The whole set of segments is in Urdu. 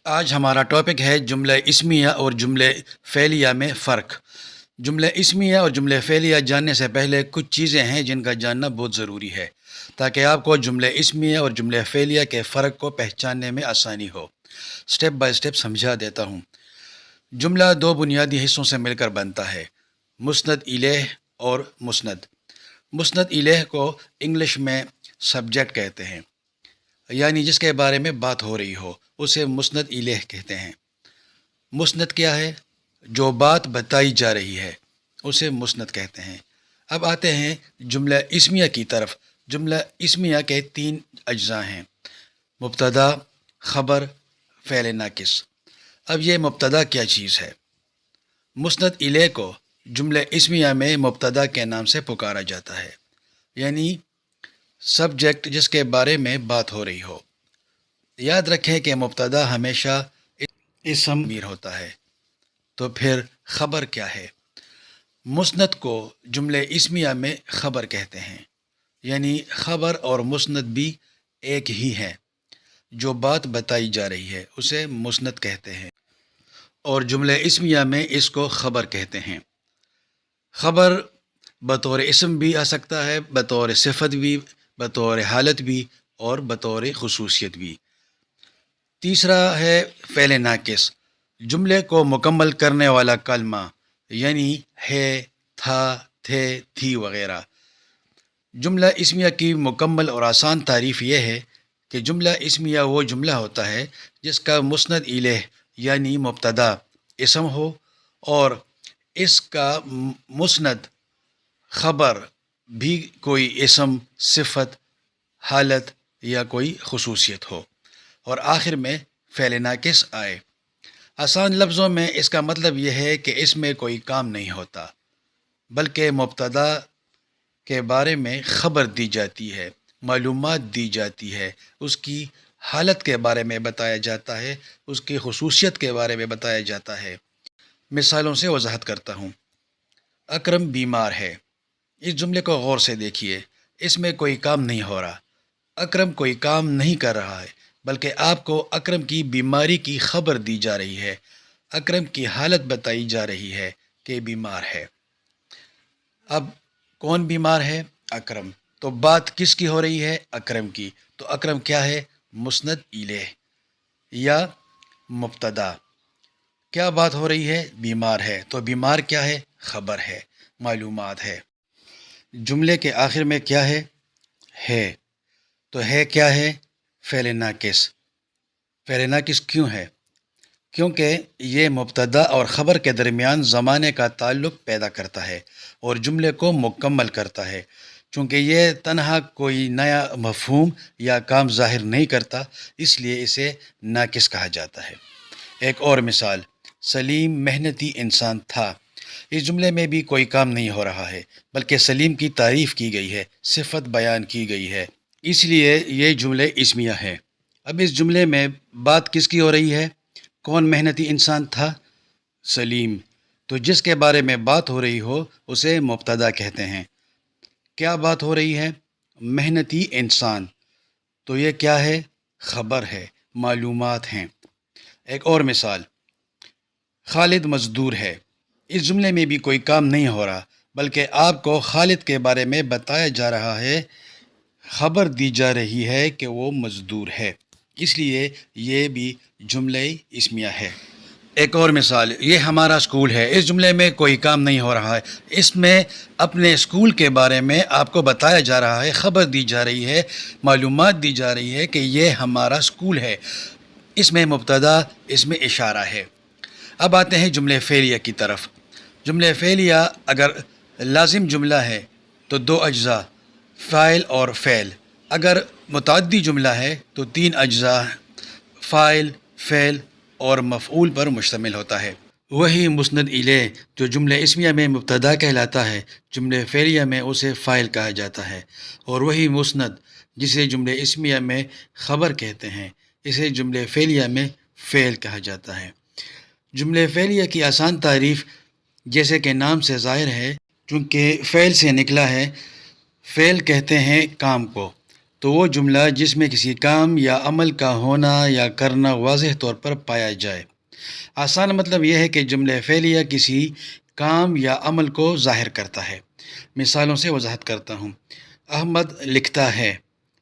آج ہمارا ٹاپک ہے جملہ اسمیہ اور جملہ فعلیہ میں فرق۔ جملہ اسمیہ اور جملہ فعلیہ جاننے سے پہلے کچھ چیزیں ہیں جن کا جاننا بہت ضروری ہے تاکہ آپ کو جملہ اسمیہ اور جملہ فعلیہ کے فرق کو پہچاننے میں آسانی ہو۔ سٹیپ بائی سٹیپ سمجھا دیتا ہوں۔ جملہ دو بنیادی حصوں سے مل کر بنتا ہے، مسند الیہ اور مسند۔ مسند الیہ کو انگلش میں سبجیکٹ کہتے ہیں، یعنی جس کے بارے میں بات ہو رہی ہو اسے مسند الیہ کہتے ہیں۔ مسند کیا ہے؟ جو بات بتائی جا رہی ہے اسے مسند کہتے ہیں۔ اب آتے ہیں جملہ اسمیہ کی طرف۔ جملہ اسمیہ کے تین اجزاء ہیں، مبتدا، خبر، فعل ناقص۔ اب یہ مبتدا کیا چیز ہے؟ مسند الیہ کو جملہ اسمیہ میں مبتدا کے نام سے پکارا جاتا ہے، یعنی سبجیکٹ جس کے بارے میں بات ہو رہی ہو۔ یاد رکھیں کہ مبتدا ہمیشہ اسم ضمیر ہوتا ہے۔ تو پھر خبر کیا ہے؟ مسند کو جملہ اسمیہ میں خبر کہتے ہیں، یعنی خبر اور مسند بھی ایک ہی ہے۔ جو بات بتائی جا رہی ہے اسے مسند کہتے ہیں، اور جملہ اسمیہ میں اس کو خبر کہتے ہیں۔ خبر بطور اسم بھی آ سکتا ہے، بطور صفت بھی، بطور حالت بھی، اور بطور خصوصیت بھی۔ تیسرا ہے فعل ناقص، جملے کو مکمل کرنے والا کلمہ، یعنی ہے، تھا، تھے، تھی وغیرہ۔ جملہ اسمیہ کی مکمل اور آسان تعریف یہ ہے کہ جملہ اسمیہ وہ جملہ ہوتا ہے جس کا مسند الیہ یعنی مبتدا اسم ہو اور اس کا مسند خبر بھی کوئی اسم، صفت، حالت یا کوئی خصوصیت ہو، اور آخر میں فعل ناقص آئے۔ آسان لفظوں میں اس کا مطلب یہ ہے کہ اس میں کوئی کام نہیں ہوتا، بلکہ مبتدا کے بارے میں خبر دی جاتی ہے، معلومات دی جاتی ہے، اس کی حالت کے بارے میں بتایا جاتا ہے، اس کی خصوصیت کے بارے میں بتایا جاتا ہے۔ مثالوں سے وضاحت کرتا ہوں۔ اکرم بیمار ہے۔ اس جملے کو غور سے دیکھیے، اس میں کوئی کام نہیں ہو رہا، اکرم کوئی کام نہیں کر رہا ہے، بلکہ آپ کو اکرم کی بیماری کی خبر دی جا رہی ہے، اکرم کی حالت بتائی جا رہی ہے کہ بیمار ہے۔ اب کون بیمار ہے؟ اکرم۔ تو بات کس کی ہو رہی ہے؟ اکرم کی۔ تو اکرم کیا ہے؟ مسند الیہ یا مبتدا۔ کیا بات ہو رہی ہے؟ بیمار ہے۔ تو بیمار کیا ہے؟ خبر ہے، معلومات ہے۔ جملے کے آخر میں کیا ہے؟ تو ہے کیا ہے؟ فعل ناقص۔ فعل ناقص کیوں ہے؟ کیونکہ یہ مبتدا اور خبر کے درمیان زمانے کا تعلق پیدا کرتا ہے اور جملے کو مکمل کرتا ہے۔ چونکہ یہ تنہا کوئی نیا مفہوم یا کام ظاہر نہیں کرتا، اس لیے اسے ناقص کہا جاتا ہے۔ ایک اور مثال، سلیم محنتی انسان تھا۔ اس جملے میں بھی کوئی کام نہیں ہو رہا ہے، بلکہ سلیم کی تعریف کی گئی ہے، صفت بیان کی گئی ہے، اس لیے یہ جملے اسمیہ ہے۔ اب اس جملے میں بات کس کی ہو رہی ہے؟ کون محنتی انسان تھا؟ سلیم۔ تو جس کے بارے میں بات ہو رہی ہو اسے مبتدا کہتے ہیں۔ کیا بات ہو رہی ہے؟ محنتی انسان۔ تو یہ کیا ہے؟ خبر ہے، معلومات ہیں۔ ایک اور مثال، خالد مزدور ہے۔ اس جملے میں بھی کوئی کام نہیں ہو رہا، بلکہ آپ کو خالد کے بارے میں بتایا جا رہا ہے، خبر دی جا رہی ہے کہ وہ مزدور ہے، اس لیے یہ بھی جملہ اسمیہ ہے۔ ایک اور مثال، یہ ہمارا اسکول ہے۔ اس جملے میں کوئی کام نہیں ہو رہا ہے، اس میں اپنے اسکول کے بارے میں آپ کو بتایا جا رہا ہے، خبر دی جا رہی ہے، معلومات دی جا رہی ہے کہ یہ ہمارا اسکول ہے۔ اس میں مبتدا، اس میں اشارہ ہے۔ اب آتے ہیں جملہ فعلیہ کی طرف۔ جملہ فعلیہ اگر لازم جملہ ہے تو دو اجزاء، فاعل اور فعل۔ اگر متعدی جملہ ہے تو تین اجزاء، فاعل، فعل اور مفعول پر مشتمل ہوتا ہے۔ وہی مسند الیہ جو جملہ اسمیہ میں مبتدا کہلاتا ہے، جملہ فعلیہ میں اسے فاعل کہا جاتا ہے، اور وہی مسند جسے جملہ اسمیہ میں خبر کہتے ہیں، اسے جملہ فعلیہ میں فعل کہا جاتا ہے۔ جملہ فعلیہ کی آسان تعریف جیسے کہ نام سے ظاہر ہے، چونکہ فعل سے نکلا ہے، فعل کہتے ہیں کام کو، تو وہ جملہ جس میں کسی کام یا عمل کا ہونا یا کرنا واضح طور پر پایا جائے۔ آسان مطلب یہ ہے کہ جملہ فعلیہ کسی کام یا عمل کو ظاہر کرتا ہے۔ مثالوں سے وضاحت کرتا ہوں۔ احمد لکھتا ہے۔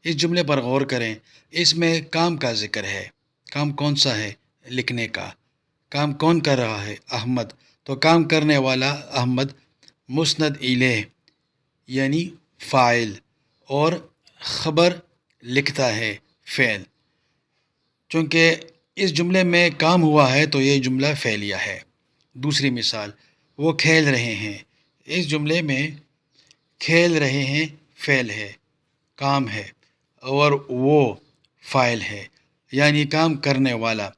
اس جملے پر غور کریں۔ اس میں کام کا ذکر ہے۔ کام کون سا ہے؟ لکھنے کا۔ کام کون کر رہا ہے؟ احمد۔ تو کام کرنے والا احمد مسند الیہ یعنی فاعل، اور خبر لکھتا ہے فعل۔ چونکہ اس جملے میں کام ہوا ہے تو یہ جملہ فعلیہ ہے۔ دوسری مثال، وہ کھیل رہے ہیں۔ اس جملے میں کھیل رہے ہیں فعل ہے، کام ہے، اور وہ فاعل ہے یعنی کام کرنے والا۔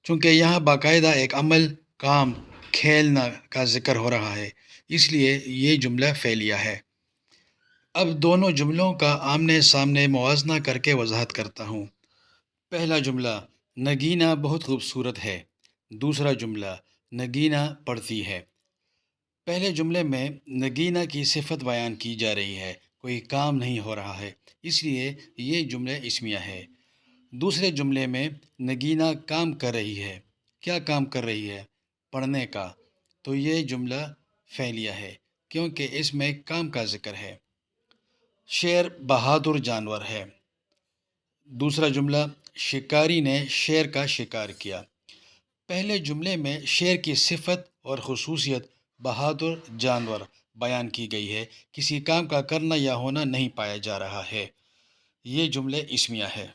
چونکہ یہاں باقاعدہ ایک عمل، کام، کھیلنا کا ذکر ہو رہا ہے، اس لیے یہ جملہ فعلیہ ہے۔ اب دونوں جملوں کا آمنے سامنے موازنہ کر کے وضاحت کرتا ہوں۔ پہلا جملہ، نگینہ بہت خوبصورت ہے۔ دوسرا جملہ، نگینہ پڑھتی ہے۔ پہلے جملے میں نگینہ کی صفت بیان کی جا رہی ہے، کوئی کام نہیں ہو رہا ہے، اس لیے یہ جملہ اسمیہ ہے۔ دوسرے جملے میں نگینہ کام کر رہی ہے۔ کیا کام کر رہی ہے؟ پڑھنے کا۔ تو یہ جملہ فعلیہ ہے کیونکہ اس میں کام کا ذکر ہے۔ شیر بہادر جانور ہے۔ دوسرا جملہ، شکاری نے شیر کا شکار کیا۔ پہلے جملے میں شیر کی صفت اور خصوصیت بہادر جانور بیان کی گئی ہے، کسی کام کا کرنا یا ہونا نہیں پایا جا رہا ہے۔ یہ جملے اسمیہ ہے۔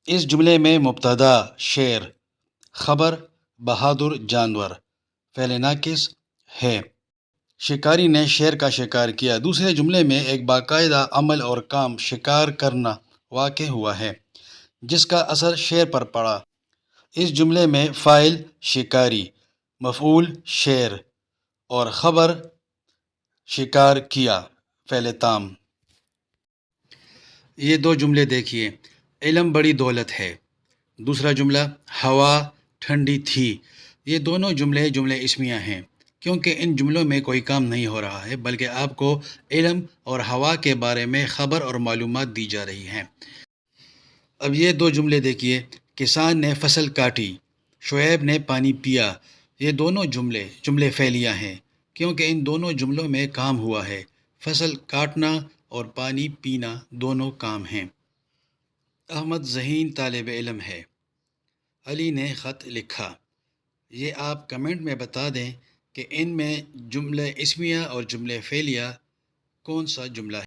اس جملے میں مبتدا شیر، خبر بہادر جانور، فعل ناقص ہے۔ شکاری نے شیر کا شکار کیا۔ دوسرے جملے میں ایک باقاعدہ عمل اور کام شکار کرنا واقع ہوا ہے، جس کا اثر شیر پر پڑا۔ اس جملے میں فاعل شکاری، مفعول شیر، اور خبر شکار کیا، فعل تام۔ یہ دو جملے دیکھیے۔ علم بڑی دولت ہے۔ دوسرا جملہ، ہوا ٹھنڈی تھی۔ یہ دونوں جملے اسمیہ ہیں کیونکہ ان جملوں میں کوئی کام نہیں ہو رہا ہے، بلکہ آپ کو علم اور ہوا کے بارے میں خبر اور معلومات دی جا رہی ہیں۔ اب یہ دو جملے دیکھیے۔ کسان نے فصل کاٹی، شعیب نے پانی پیا۔ یہ دونوں جملے فعلیہ ہیں کیونکہ ان دونوں جملوں میں کام ہوا ہے۔ فصل کاٹنا اور پانی پینا دونوں کام ہیں۔ احمد ذہین طالب علم ہے۔ علی نے خط لکھا۔ یہ آپ کمنٹ میں بتا دیں کہ ان میں جملہ اسمیہ اور جملہ فعلیہ کون سا جملہ